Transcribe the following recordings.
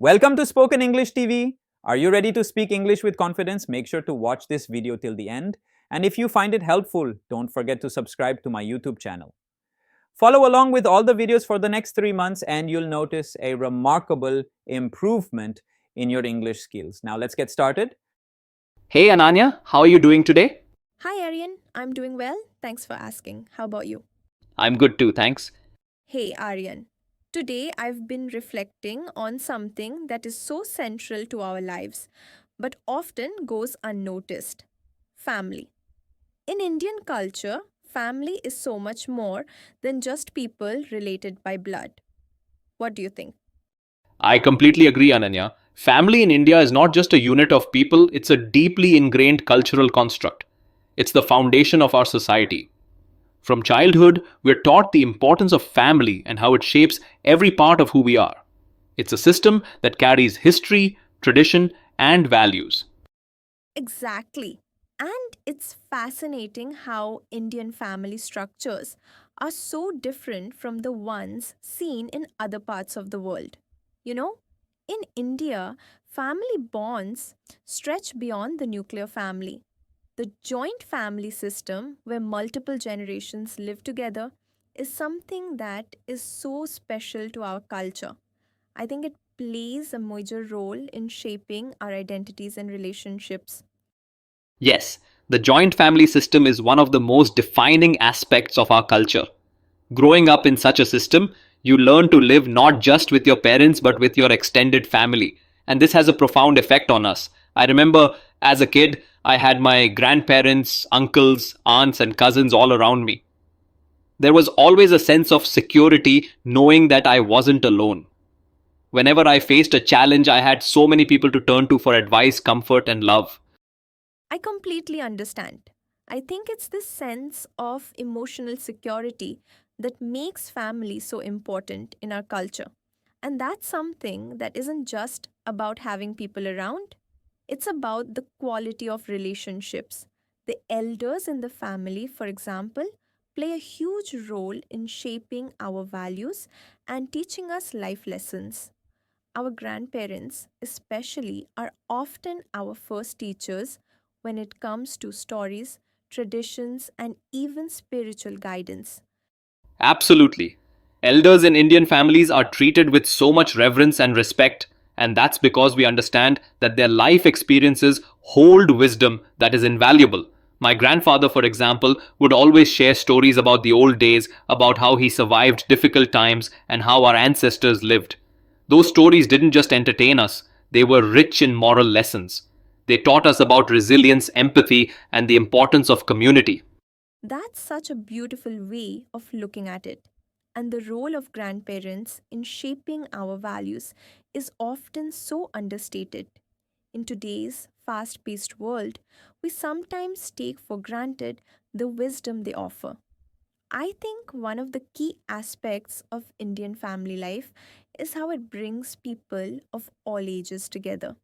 Welcome to Spoken English TV. Are you ready to speak English with confidence? Make sure to watch this video till the end. And if you find it helpful, don't forget to subscribe to my YouTube channel. Follow along with all the videos for the next 3 months, and you'll notice a remarkable improvement in your English skills. Now, let's get started. Hey Ananya, how are you doing today? Hi Aryan, I'm doing well. Thanks for asking. How about you? I'm good too, thanks. Hey Aryan, today I've been reflecting on something that is so central to our lives but often goes unnoticed: family. In Indian culture, family is so much more than just people related by blood. What do you think? I completely agree, Ananya. Family in India is not just a unit of people, it's a deeply ingrained cultural construct. It's the foundation of our society. From childhood, we're taught the importance of family and how it shapes every part of who we are. It's a system that carries history, tradition, and values. Exactly. And it's fascinating how Indian family structures are so different from the ones seen in other parts of the world. You know, in India, family bonds stretch beyond the nuclear family. The joint family system, where multiple generations live together, is something that is so special to our culture. I think it plays a major role in shaping our identities and relationships. Yes, the joint family system is one of the most defining aspects of our culture. Growing up in such a system, you learn to live not just with your parents but with your extended family. And this has a profound effect on us. I remember as a kid, I had my grandparents, uncles, aunts, and cousins all around me. There was always a sense of security knowing that I wasn't alone. Whenever I faced a challenge, I had so many people to turn to for advice, comfort, and love. I completely understand. I think it's this sense of emotional security that makes family so important in our culture. And that's something that isn't just about having people around, it's about the quality of relationships. The elders in the family, for example, play a huge role in shaping our values and teaching us life lessons. Our grandparents, especially, are often our first teachers when it comes to stories, traditions, and even spiritual guidance. Absolutely. Elders in Indian families are treated with so much reverence and respect, and that's because we understand that their life experiences hold wisdom that is invaluable. My grandfather, for example, would always share stories about the old days, about how he survived difficult times, and how our ancestors lived. Those stories didn't just entertain us, they were rich in moral lessons. They taught us about resilience, empathy, and the importance of community. That's such a beautiful way of looking at it. And the role of grandparents in shaping our values is often so understated. In today's fast paced world, we sometimes take for granted the wisdom they offer. I think one of the key aspects of Indian family life is how it brings people of all ages together.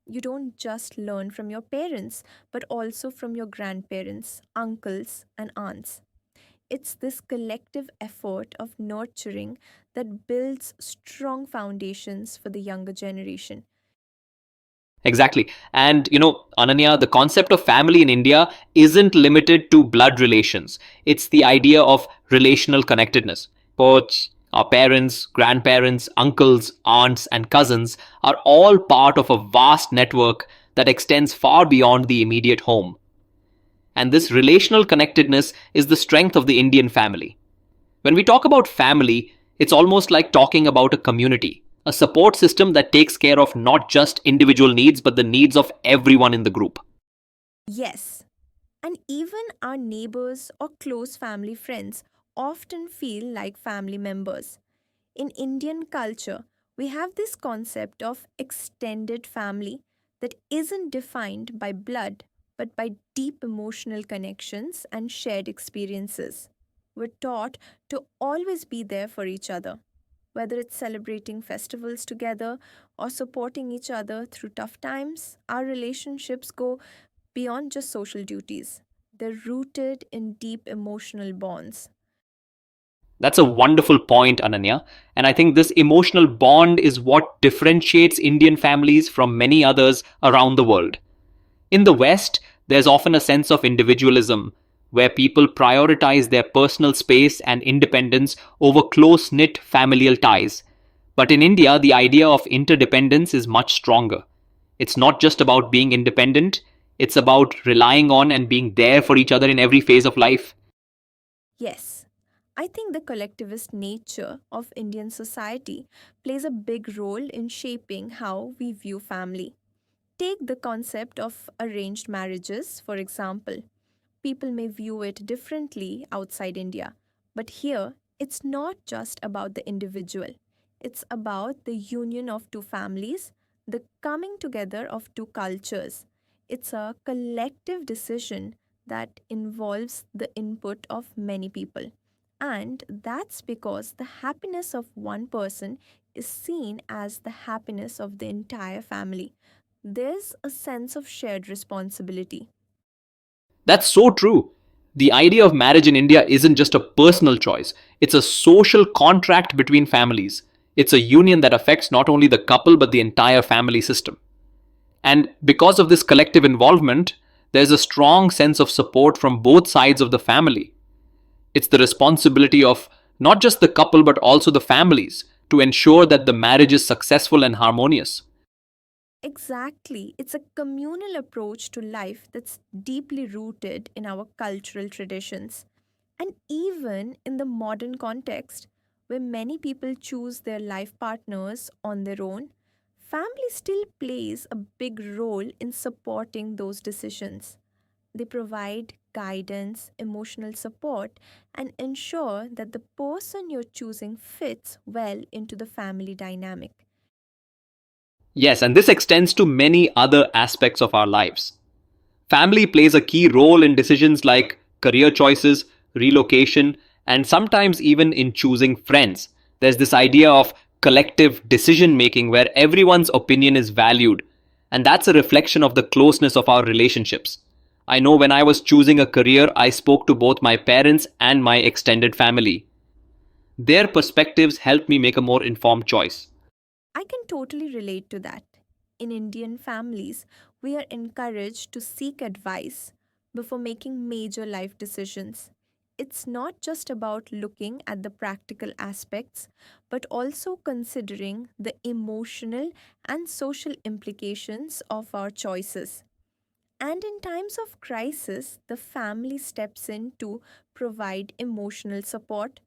You don't just learn from your parents, but also from your grandparents, uncles, and aunts. It's this collective effort of nurturing that builds strong foundations for the younger generation. Exactly. And Ananya, the concept of family in India isn't limited to blood relations. It's the idea of relational connectedness. Both our parents, grandparents, uncles, aunts, and cousins are all part of a vast network that extends far beyond the immediate home. And this relational connectedness is the strength of the Indian family. When we talk about family, it's almost like talking about a community, a support system that takes care of not just individual needs, but the needs of everyone in the group. Yes, and even our neighbors or close family friends often feel like family members. In Indian culture, we have this concept of extended family that isn't defined by blood but by deep emotional connections and shared experiences. We're taught to always be there for each other, whether it's celebrating festivals together or supporting each other through tough times. Our relationships go beyond just social duties, they're rooted in deep emotional bonds. That's a wonderful point, Ananya. And I think this emotional bond is what differentiates Indian families from many others around the world. In the West, there's often a sense of individualism where people prioritize their personal space and independence over close knit familial ties. But in India, the idea of interdependence is much stronger. It's not just about being independent, it's about relying on and being there for each other in every phase of life. Yes, I think the collectivist nature of Indian society plays a big role in shaping how we view family. Take the concept of arranged marriages, for example. People may view it differently outside India, but here it's not just about the individual. It's about the union of two families, the coming together of two cultures. It's a collective decision that involves the input of many people. And that's because the happiness of one person is seen as the happiness of the entire family. There's a sense of shared responsibility. That's so true. The idea of marriage in India isn't just a personal choice, it's a social contract between families. It's a union that affects not only the couple but the entire family system. And because of this collective involvement, there's a strong sense of support from both sides of the family. It's the responsibility of not just the couple but also the families to ensure that the marriage is successful and harmonious. Exactly. It's a communal approach to life that's deeply rooted in our cultural traditions. And even in the modern context, where many people choose their life partners on their own, family still plays a big role in supporting those decisions. They provide guidance, emotional support, and ensure that the person you're choosing fits well into the family dynamic. Yes, and this extends to many other aspects of our lives. Family plays a key role in decisions like career choices, relocation, and sometimes even in choosing friends. There's this idea of collective decision making where everyone's opinion is valued, and that's a reflection of the closeness of our relationships. I know when I was choosing a career, I spoke to both my parents and my extended family. Their perspectives helped me make a more informed choice. I can totally relate to that. In Indian families, we are encouraged to seek advice before making major life decisions. It's not just about looking at the practical aspects, but also considering the emotional and social implications of our choices. And in times of crisis, the family steps in to provide emotional support,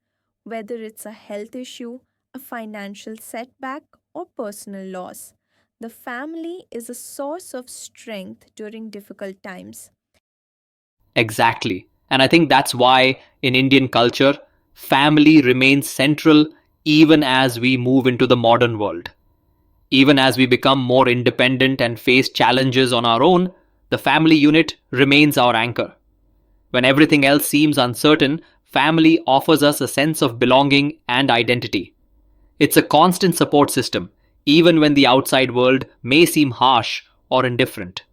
whether it's a health issue, a financial setback, or personal loss. The family is a source of strength during difficult times. Exactly. And I think that's why in Indian culture, family remains central even as we move into the modern world. Even as we become more independent and face challenges on our own, the family unit remains our anchor. When everything else seems uncertain, family offers us a sense of belonging and identity. It's a constant support system, even when the outside world may seem harsh or indifferent.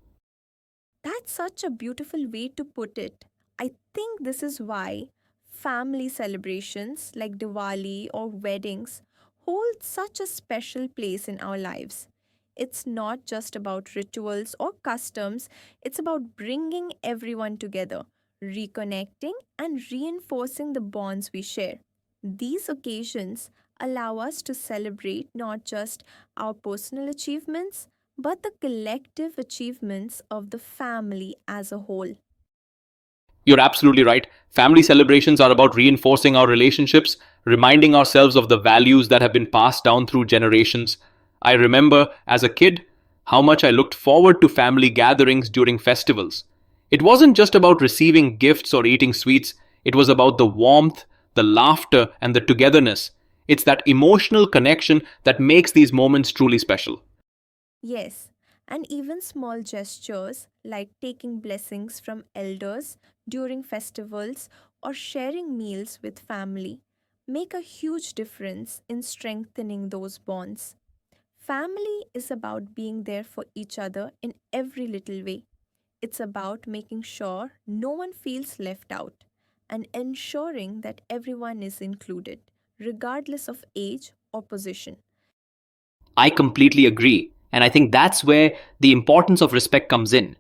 That's such a beautiful way to put it. I think this is why family celebrations like Diwali or weddings hold such a special place in our lives. It's not just about rituals or customs, it's about bringing everyone together, reconnecting, and reinforcing the bonds we share. These occasions allow us to celebrate not just our personal achievements but the collective achievements of the family as a whole. You're absolutely right. Family celebrations are about reinforcing our relationships, reminding ourselves of the values that have been passed down through generations. I remember, as a kid, how much I looked forward to family gatherings during festivals. It wasn't just about receiving gifts or eating sweets, it was about the warmth, the laughter, and the togetherness. It's that emotional connection that makes these moments truly special. Yes, and even small gestures like taking blessings from elders during festivals or sharing meals with family make a huge difference in strengthening those bonds. Family is about being there for each other in every little way. It's about making sure no one feels left out. and ensuring that everyone is included, regardless of age or position. I completely agree. And I think that's where the importance of respect comes in.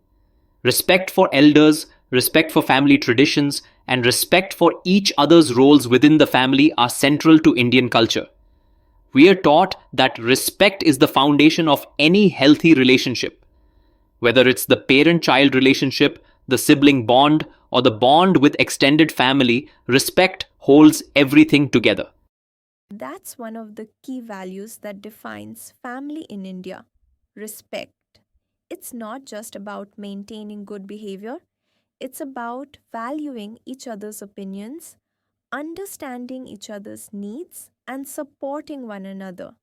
Respect for elders, respect for family traditions, and respect for each other's roles within the family are central to Indian culture. We are taught that respect is the foundation of any healthy relationship. Whether it's the parent child relationship, the sibling bond, or the bond with extended family, respect holds everything together. That's one of the key values that defines family in India: respect. It's not just about maintaining good behavior, it's about valuing each other's opinions, understanding each other's needs, and supporting one another.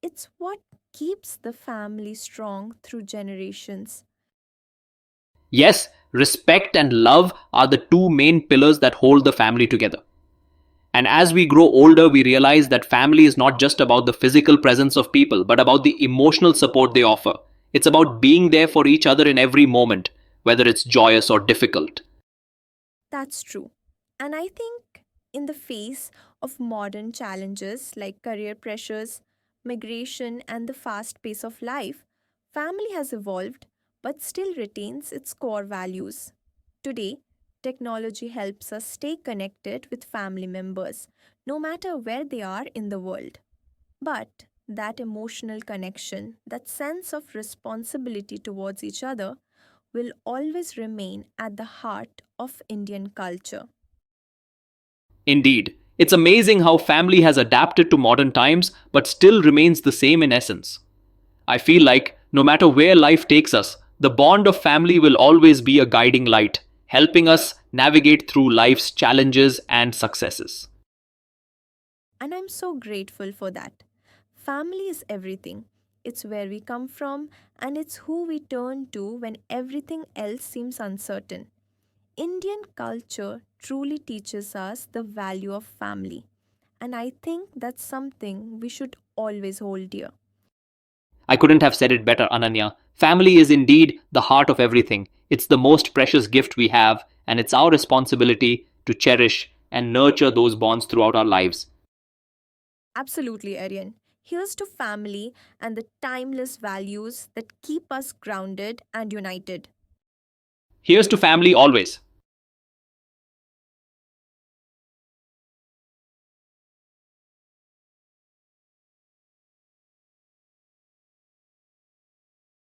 It's what keeps the family strong through generations. Yes, respect and love are the two main pillars that hold the family together. And as we grow older, we realize that family is not just about the physical presence of people, but about the emotional support they offer. It's about being there for each other in every moment, whether it's joyous or difficult. That's true. And I think in the face of modern challenges like career pressures, migration, and the fast pace of life, family has evolved but still retains its core values. Today, technology helps us stay connected with family members, no matter where they are in the world. But that emotional connection, that sense of responsibility towards each other, will always remain at the heart of Indian culture. Indeed, it's amazing how family has adapted to modern times but still remains the same in essence. I feel like no matter where life takes us, the bond of family will always be a guiding light, helping us navigate through life's challenges and successes. And I'm so grateful for that. Family is everything. It's where we come from, and it's who we turn to when everything else seems uncertain. Indian culture truly teaches us the value of family, and I think that's something we should always hold dear. I couldn't have said it better, Ananya. Family is indeed the heart of everything. It's the most precious gift we have, and it's our responsibility to cherish and nurture those bonds throughout our lives. Absolutely, Aryan. Here's to family and the timeless values that keep us grounded and united. Here's to family always.